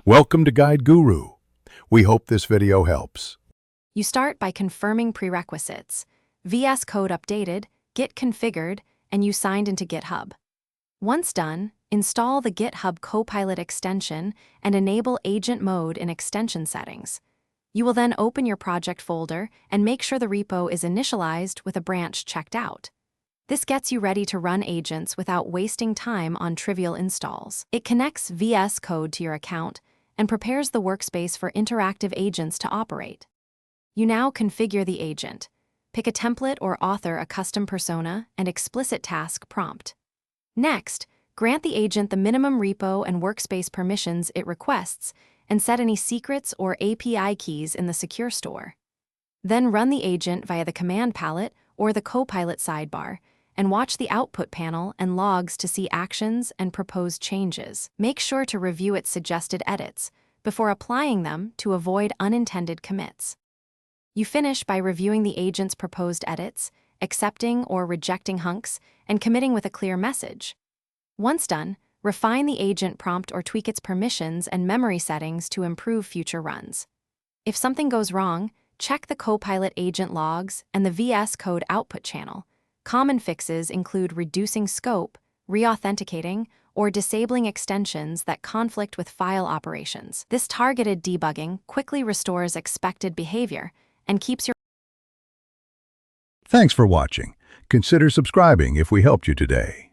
Welcome to Guide Guru. We hope this video helps. You start by confirming prerequisites. Vscode updated, Git configured, and you signed into GitHub. Once done, install the GitHub Copilot extension and enable Agent Mode in extension settings. You will then open your project folder and make sure the repo is initialized with a branch checked out. This gets you ready to run agents without wasting time on trivial installs. It connects Vscode to your account and prepares the workspace for interactive agents to operate. You now configure the agent. Pick a template or author a custom persona and explicit task prompt. Next, grant the agent the minimum repo and workspace permissions it requests and set any secrets or API keys in the secure store. Then run the agent via the command palette or the Copilot sidebar and watch the output panel and logs to see actions and proposed changes. Make sure to review its suggested edits before applying them to avoid unintended commits. You finish by reviewing the agent's proposed edits, accepting or rejecting hunks, and committing with a clear message. Once done, refine the agent prompt or tweak its permissions and memory settings to improve future runs. If something goes wrong, check the Copilot agent logs and the Vscode output channel. Common fixes include reducing scope, re-authenticating, or disabling extensions that conflict with file operations. This targeted debugging quickly restores expected behavior and keeps your... Thanks for watching. Consider subscribing if we helped you today.